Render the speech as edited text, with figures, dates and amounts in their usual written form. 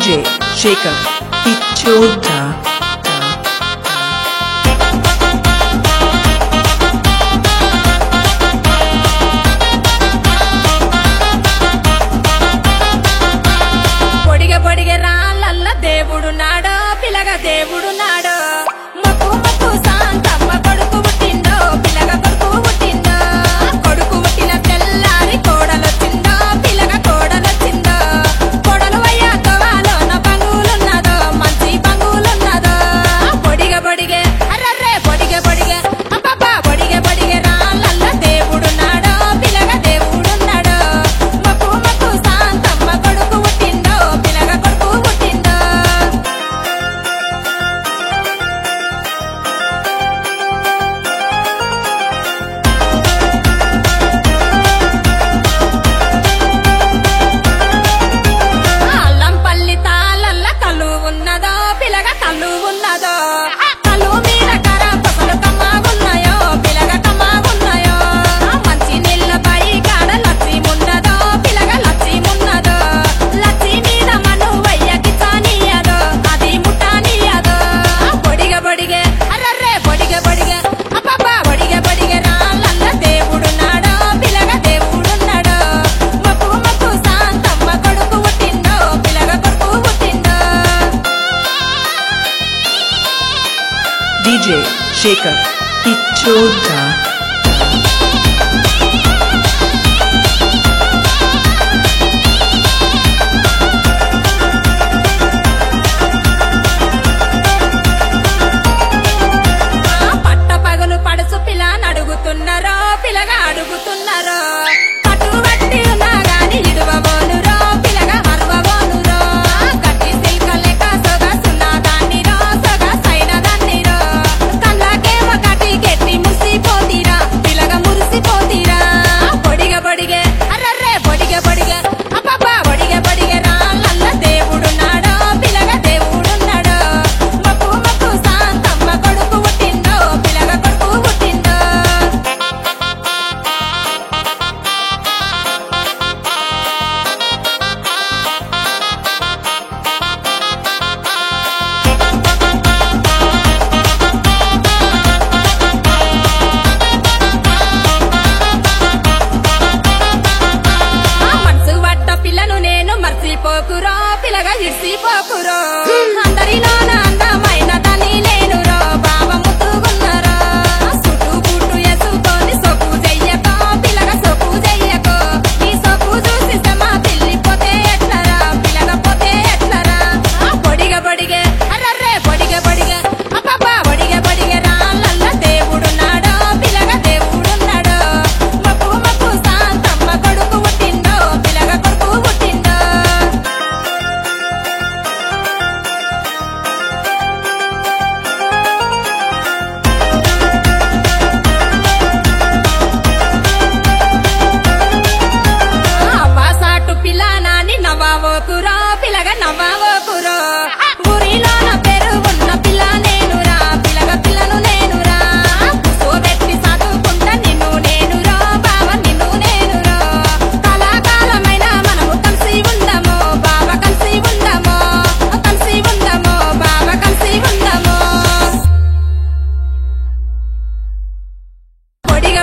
DJ Shaker Ichoda. పొడిగ రాళ్ళల్ల దేవుడు నాడో పిల్లగా దేవుడు నాడో మక్కు శాంతమ్మ కొడుకు పుట్టిండో పిల్లగా కొడుకు పుట్టిండో కొడుకు పుట్టిన తెల్లారి కోడలొచ్చిందో పిల్లగా కోడలొచ్చిందో కోడలు అయ్యాక వాళ్ళోన బంగులున్నదో మంచి బంగులున్నదో పొడిగ అర్రర్రే పొడిగ అబ్బబ్బా పొడిగ రాళ్ళల్ల దేవుడు నాడో పిల్లగా దేవుడు నాడో మక్కు శాంతమ్మ కొడుకు పుట్టిండో పిల్లగా కొడుకు పుట్టిండో అల్లంపల్లి తాళల్ల కళ్ళు ఉన్నదో పిల్లగా కళ్ళు ఉన్నదో కళ్ళు మీద కర పసలు కమ్మాగున్నాయో పిల్లగా కమ్మాగున్నాయో మంచి నీళ్ళ పై కాడ లచ్చి మున్నదో పిల్లగా లచ్చి మున్నదో లచ్చి మీద మను వయ్యకి చానియదో అది ముట్టానియదో పొడిగ అర్రర్రే పొడిగ అబ్బబ్బా పొడిగ రాళ్ళల్ల దేవుడు నాడో పిల్లగా దేవుడు నాడో మక్కు శాంతమ్మ కొడుకు పుట్టిండో పిల్లగా కొడుకు పుట్టిండో DJ Shaker Ichoda. పట్ట పగలు పడుసు పిల్ల అడుగుతున్నారో పిల్లగా అడుగుతున్నారో పట్టుబట్టి ఉన్నా గాని ఇడువబోనురో పిల్లగా మరువబోనురో గట్టి సిల్క లెక్క సొగసున్న దాన్నిరో సొగసైన దాన్నిరో కళ్ళకేమో కట్టి గట్టి ముసిపోతీరా పిల్లగా మురిసిపోతీరా పొడిగ అర్రర్రే పొడిగ అబ్బబ్బా పొడిగ రాళ్ళల్ల దేవుడు నాడో పిల్లగా దేవుడు నాడో మక్కు శాంతమ్మ కొడుకు పుట్టిండో పిల్లగా కొడుకు పుట్టిండో మనసు పడ్డ పిల్లను నేను మర్చిపోకురో పిల్లగా ఇడిసిపోకురో అందరిలోన అందమైన దాన్ని నేనురో బావ ముద్దుగున్నారో సుట్టు గుట్టు ఎసుకొని సొప్పు చెయ్యకో పిల్లగా సొప్పు చెయ్యకో నీ సొప్పు చూసి మా పిల్లిపోతే ఎట్లరా పిల్లగా పోతే ఎట్లరా పొడిగ అర్రర్రే పొడిగ అబ్బబ్బా పొడిగ రాళ్ళల్ల దేవుడు నాడో పిల్లగా దేవుడు నాడో మక్కు శాంతమ్మ కొడుకు పుట్టిండో పిల్లగా కొడుకు పుట్టిండో అవ్వాసాటు పిల్లనాని నవ్వవోకురో పిల్లగా నవ్వవోకురో ఊరిలోన పేరు ఉన్న పిల్ల నేనురా పిల్లగా పిల్లను నేనురా కూసోబెట్టి చదువుకుంటా నిన్ను నేనురో బావ నిన్ను నేనురో కళాకాలమైన మనము కలిసి ఉందమో బావ కలిసి ఉందమో బావ కలిసి ఉందమో పొడిగ